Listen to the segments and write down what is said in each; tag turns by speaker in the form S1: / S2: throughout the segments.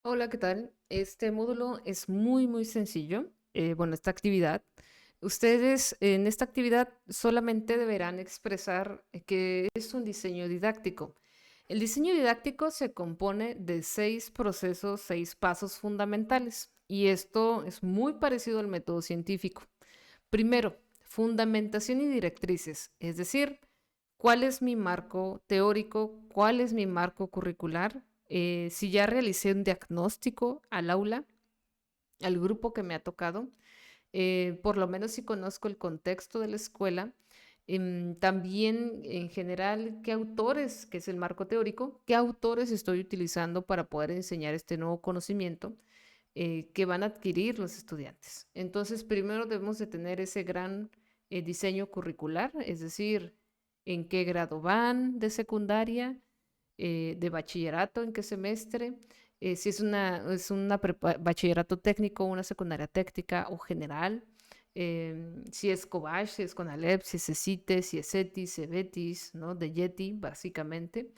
S1: Hola, ¿qué tal? Este módulo es muy sencillo. Bueno, esta actividad. Ustedes en esta actividad solamente deberán expresar que es un diseño didáctico. El diseño didáctico se compone de 6 procesos, 6 pasos fundamentales. Y esto es muy parecido al método científico. Primero, fundamentación y directrices, es decir, cuál es mi marco teórico, cuál es mi marco curricular, si ya realicé un diagnóstico al aula, al grupo que me ha tocado, por lo menos si conozco el contexto de la escuela, también en general qué autores, que es el marco teórico, qué autores estoy utilizando para poder enseñar este nuevo conocimiento que van a adquirir los estudiantes. Entonces, primero debemos de tener ese gran diseño curricular, es decir, en qué grado van de secundaria, de bachillerato, en qué semestre, si es una bachillerato técnico, una secundaria técnica o general, si es Cobach, si es Conalep, si es CECITE, si es CETIS, CEBETIS, ¿no? De Yeti, básicamente.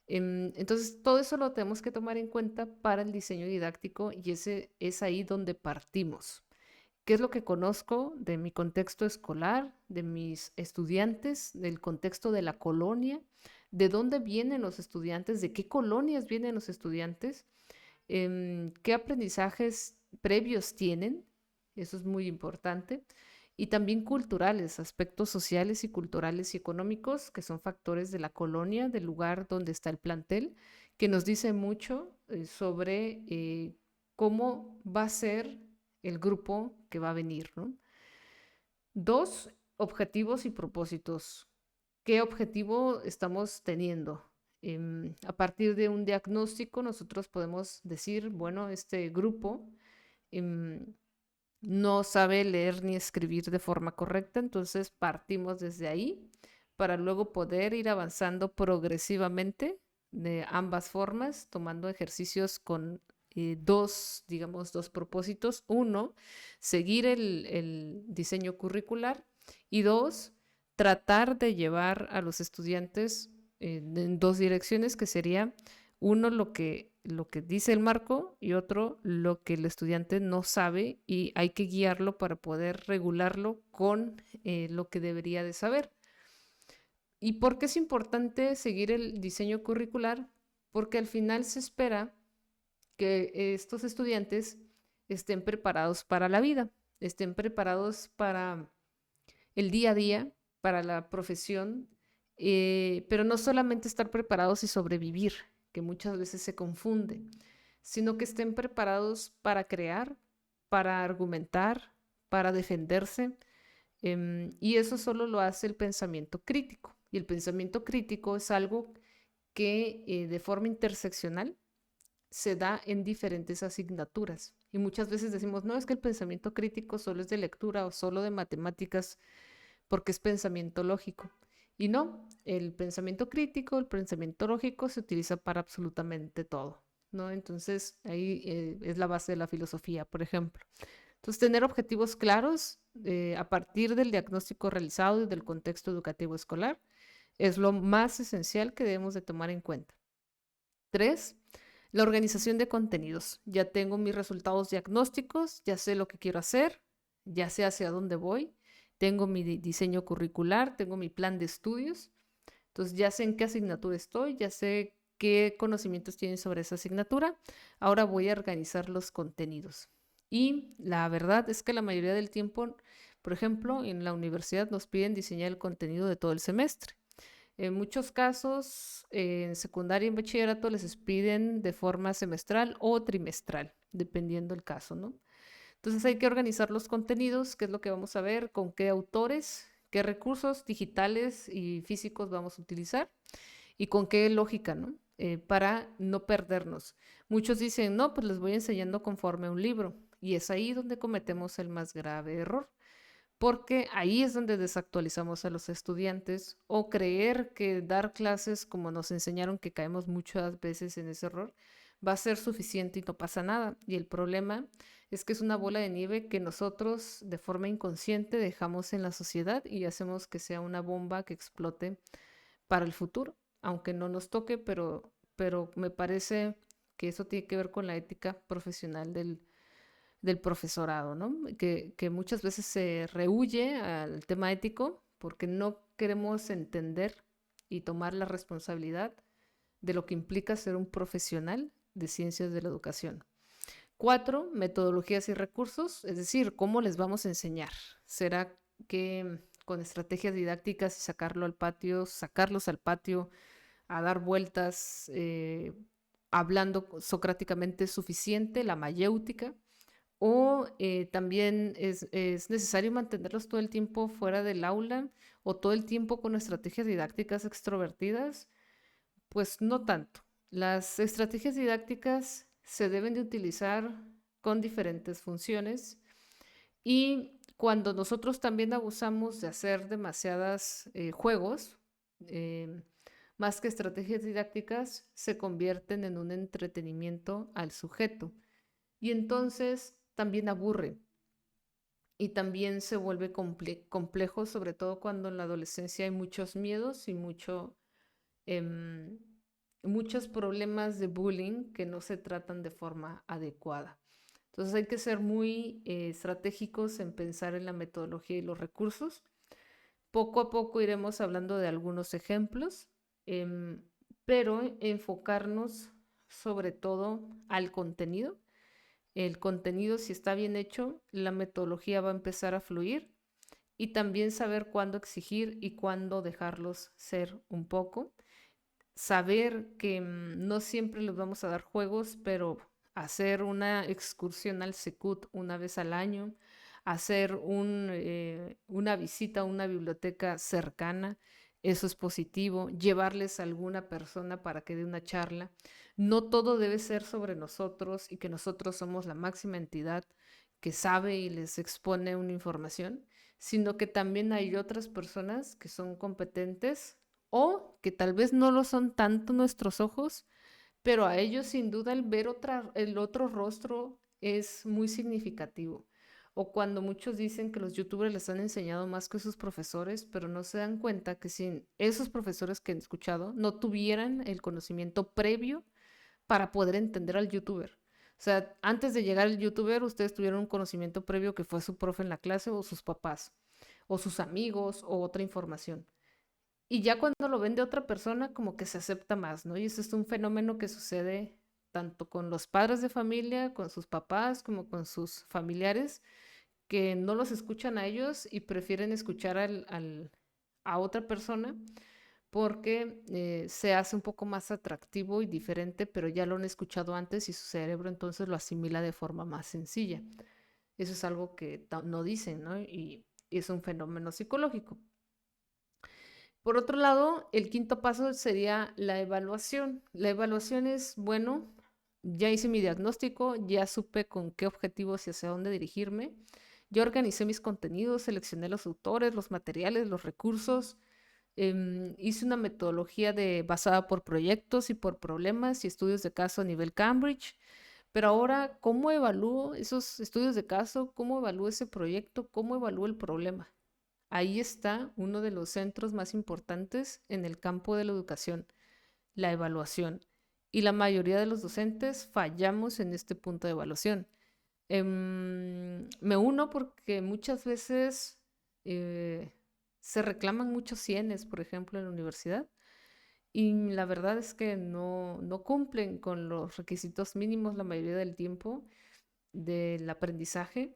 S1: Entonces, todo eso lo tenemos que tomar en cuenta para el diseño didáctico y ese es ahí donde partimos. ¿Qué es lo que conozco de mi contexto escolar, de mis estudiantes, del contexto de la colonia? ¿De dónde vienen los estudiantes? ¿De qué colonias vienen los estudiantes? ¿Qué aprendizajes previos tienen? Eso es muy importante. Y también culturales, aspectos sociales y culturales y económicos, que son factores de la colonia, del lugar donde está el plantel, que nos dice mucho sobre cómo va a ser el grupo que va a venir, ¿no? Dos, objetivos y propósitos. ¿Qué objetivo estamos teniendo? A partir de un diagnóstico, nosotros podemos decir, bueno, este grupo em, no sabe leer ni escribir de forma correcta, entonces partimos desde ahí para luego poder ir avanzando progresivamente de ambas formas, tomando ejercicios con dos, digamos, dos propósitos. Uno, seguir el diseño curricular y dos, tratar de llevar a los estudiantes en dos direcciones, que sería uno lo que dice el marco y otro lo que el estudiante no sabe y hay que guiarlo para poder regularlo con lo que debería de saber. ¿Y por qué es importante seguir el diseño curricular? Porque al final se espera que estos estudiantes estén preparados para la vida, estén preparados para el día a día, para la profesión, pero no solamente estar preparados y sobrevivir, que muchas veces se confunde, sino que estén preparados para crear, para argumentar, para defenderse, y eso solo lo hace el pensamiento crítico. Y el pensamiento crítico es algo que de forma interseccional se da en diferentes asignaturas. Y muchas veces decimos, no, es que el pensamiento crítico solo es de lectura o solo de matemáticas porque es pensamiento lógico. Y no, el pensamiento crítico, el pensamiento lógico se utiliza para absolutamente todo, ¿no? Entonces, ahí es la base de la filosofía, por ejemplo. Entonces, tener objetivos claros a partir del diagnóstico realizado y del contexto educativo escolar es lo más esencial que debemos de tomar en cuenta. Tres, la organización de contenidos. Ya tengo mis resultados diagnósticos, ya sé lo que quiero hacer, ya sé hacia dónde voy, tengo mi diseño curricular, tengo mi plan de estudios, entonces ya sé en qué asignatura estoy, ya sé qué conocimientos tienen sobre esa asignatura. Ahora voy a organizar los contenidos. Y la verdad es que la mayoría del tiempo, por ejemplo, en la universidad nos piden diseñar el contenido de todo el semestre. En muchos casos, en secundaria y en bachillerato les piden de forma semestral o trimestral, dependiendo el caso, ¿no? Entonces hay que organizar los contenidos, qué es lo que vamos a ver, con qué autores, qué recursos digitales y físicos vamos a utilizar y con qué lógica, ¿no? Para no perdernos. Muchos dicen, no, pues les voy enseñando conforme a un libro. Y es ahí donde cometemos el más grave error porque ahí es donde desactualizamos a los estudiantes o creer que dar clases como nos enseñaron, que caemos muchas veces en ese error, va a ser suficiente y no pasa nada. Y el problema es que es una bola de nieve que nosotros de forma inconsciente dejamos en la sociedad y hacemos que sea una bomba que explote para el futuro, aunque no nos toque, pero me parece que eso tiene que ver con la ética profesional del profesorado, ¿no? Que muchas veces se rehúye al tema ético porque no queremos entender y tomar la responsabilidad de lo que implica ser un profesional de ciencias de la educación. 4, metodologías y recursos, es decir, cómo les vamos a enseñar. ¿Será que con estrategias didácticas y sacarlos al patio a dar vueltas, hablando socráticamente es suficiente, la mayéutica? ¿O también es necesario mantenerlos todo el tiempo fuera del aula o todo el tiempo con estrategias didácticas extrovertidas? Pues no tanto. Las estrategias didácticas se deben de utilizar con diferentes funciones y cuando nosotros también abusamos de hacer demasiadas juegos, eh, más que estrategias didácticas, se convierten en un entretenimiento al sujeto y entonces también aburre y también se vuelve complejo, sobre todo cuando en la adolescencia hay muchos miedos y em, muchos problemas de bullying que no se tratan de forma adecuada. Entonces hay que ser muy estratégicos en pensar en la metodología y los recursos. Poco a poco iremos hablando de algunos ejemplos, em, pero enfocarnos sobre todo al contenido. El contenido, si está bien hecho, la metodología va a empezar a fluir y también saber cuándo exigir y cuándo dejarlos ser un poco. Saber que no siempre les vamos a dar juegos, pero hacer una excursión al Secut una vez al año, hacer una visita a una biblioteca cercana, eso es positivo, llevarles a alguna persona para que dé una charla. No todo debe ser sobre nosotros y que nosotros somos la máxima entidad que sabe y les expone una información, sino que también hay otras personas que son competentes o que tal vez no lo son tanto nuestros ojos, pero a ellos sin duda el ver el otro rostro es muy significativo. O cuando muchos dicen que los youtubers les han enseñado más que sus profesores, pero no se dan cuenta que sin esos profesores que han escuchado no tuvieran el conocimiento previo para poder entender al youtuber. O sea, antes de llegar al youtuber, ustedes tuvieron un conocimiento previo que fue su profe en la clase o sus papás, o sus amigos, o otra información. Y ya cuando lo ven de otra persona, como que se acepta más, ¿no? Y eso es un fenómeno que sucede tanto con los padres de familia, con sus papás, como con sus familiares, que no los escuchan a ellos y prefieren escuchar a otra persona porque se hace un poco más atractivo y diferente, pero ya lo han escuchado antes y su cerebro entonces lo asimila de forma más sencilla. Eso es algo que no dicen, ¿no? Y es un fenómeno psicológico. Por otro lado, el quinto paso sería la evaluación. La evaluación es, bueno, ya hice mi diagnóstico, ya supe con qué objetivos y hacia dónde dirigirme, ya organicé mis contenidos, seleccioné los autores, los materiales, los recursos, hice una metodología basada por proyectos y por problemas y estudios de caso a nivel Cambridge. Pero ahora, ¿cómo evalúo esos estudios de caso? ¿Cómo evalúo ese proyecto? ¿Cómo evalúo el problema? Ahí está uno de los centros más importantes en el campo de la educación, la evaluación. Y la mayoría de los docentes fallamos en este punto de evaluación. Me uno porque muchas veces eh, se reclaman muchos cienes, por ejemplo, en la universidad, y la verdad es que no cumplen con los requisitos mínimos la mayoría del tiempo del aprendizaje,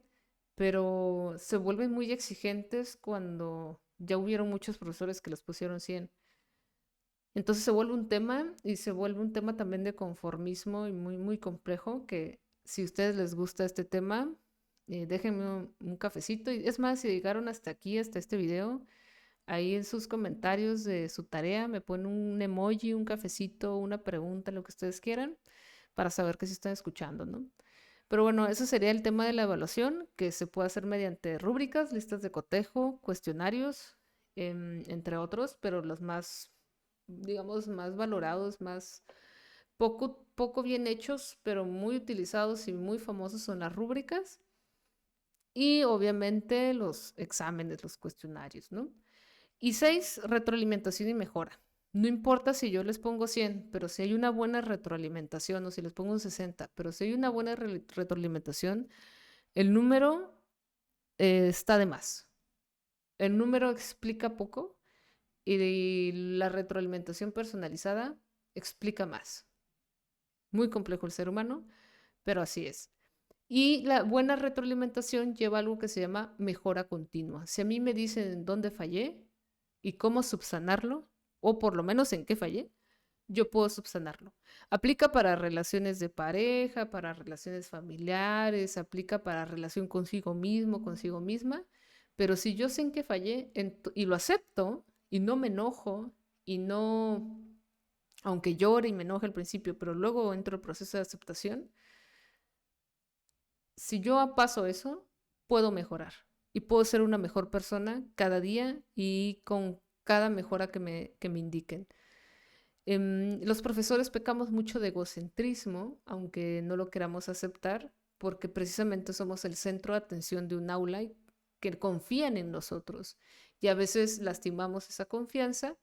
S1: pero se vuelven muy exigentes cuando ya hubieron muchos profesores que les pusieron 100. Entonces se vuelve un tema y se vuelve un tema también de conformismo y muy, muy complejo que si a ustedes les gusta este tema, déjenme un cafecito. Y es más, si llegaron hasta aquí, hasta este video, ahí en sus comentarios de su tarea me ponen un emoji, un cafecito, una pregunta, lo que ustedes quieran, para saber que sí están escuchando, ¿no? Pero bueno, eso sería el tema de la evaluación, que se puede hacer mediante rúbricas, listas de cotejo, cuestionarios, entre otros, pero los más, digamos, más valorados, más poco bien hechos, pero muy utilizados y muy famosos son las rúbricas y obviamente los exámenes, los cuestionarios, ¿no? Y 6, retroalimentación y mejora. No importa si yo les pongo 100, pero si hay una buena retroalimentación, o si les pongo un 60, pero si hay una buena retroalimentación, el número está de más. El número explica poco y la retroalimentación personalizada explica más. Muy complejo el ser humano, pero así es. Y la buena retroalimentación lleva algo que se llama mejora continua. Si a mí me dicen en dónde fallé y cómo subsanarlo, o por lo menos en qué fallé, yo puedo subsanarlo. Aplica para relaciones de pareja, para relaciones familiares, aplica para relación consigo mismo, consigo misma, pero si yo sé en qué fallé y lo acepto y no me enojo y no, aunque llore y me enoje al principio, pero luego entro al proceso de aceptación, si yo paso eso, puedo mejorar y puedo ser una mejor persona cada día y con cada mejora que me indiquen. Los profesores pecamos mucho de egocentrismo, aunque no lo queramos aceptar, porque precisamente somos el centro de atención de un aula y que confían en nosotros. Y a veces lastimamos esa confianza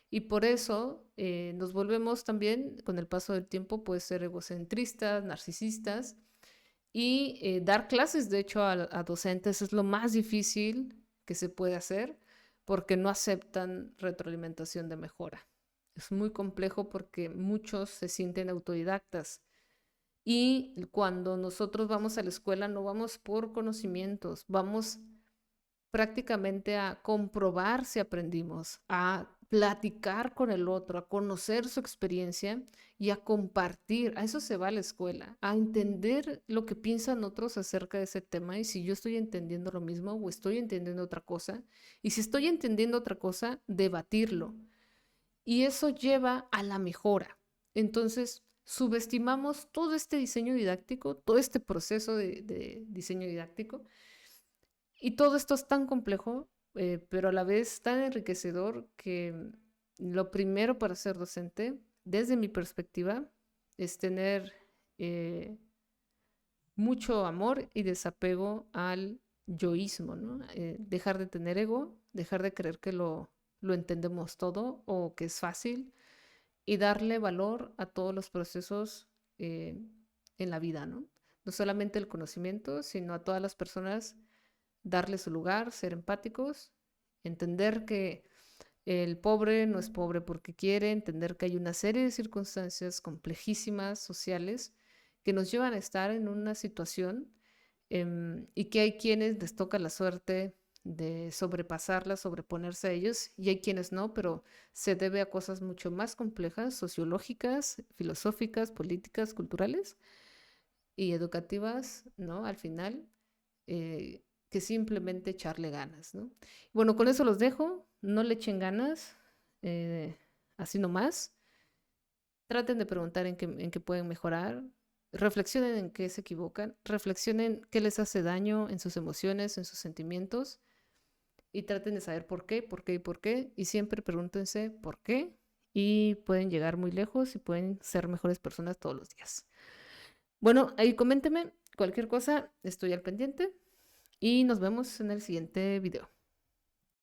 S1: y por eso nos volvemos también, con el paso del tiempo, puede ser egocentristas, narcisistas y dar clases, de hecho, a docentes es lo más difícil que se puede hacer porque no aceptan retroalimentación de mejora. Es muy complejo porque muchos se sienten autodidactas y cuando nosotros vamos a la escuela no vamos por conocimientos, vamos prácticamente a comprobar si aprendimos, a platicar con el otro, a conocer su experiencia y a compartir. A eso se va a la escuela, a entender lo que piensan otros acerca de ese tema y si yo estoy entendiendo lo mismo o estoy entendiendo otra cosa. Y si estoy entendiendo otra cosa, debatirlo. Y eso lleva a la mejora. Entonces, subestimamos todo este diseño didáctico, todo este proceso de diseño didáctico y todo esto es tan complejo, pero a la vez tan enriquecedor que lo primero para ser docente, desde mi perspectiva, es tener mucho amor y desapego al yoísmo, ¿no? Dejar de tener ego, dejar de creer que lo entendemos todo o que es fácil y darle valor a todos los procesos eh, en la vida, ¿no? No solamente el conocimiento, sino a todas las personas darle su lugar, ser empáticos, entender que el pobre no es pobre porque quiere, entender que hay una serie de circunstancias complejísimas, sociales, que nos llevan a estar en una situación y que hay quienes les toca la suerte de sobrepasarla, sobreponerse a ellos, y hay quienes no, pero se debe a cosas mucho más complejas, sociológicas, filosóficas, políticas, culturales y educativas, ¿no? Al final, que simplemente echarle ganas, ¿no? Bueno, con eso los dejo, no le echen ganas, eh, así nomás. Traten de preguntar en qué pueden mejorar, reflexionen en qué se equivocan, reflexionen qué les hace daño en sus emociones, en sus sentimientos y traten de saber por qué, por qué y por qué. Y siempre pregúntense por qué y pueden llegar muy lejos y pueden ser mejores personas todos los días. Bueno, ahí coméntenme cualquier cosa, estoy al pendiente y nos vemos en el siguiente video.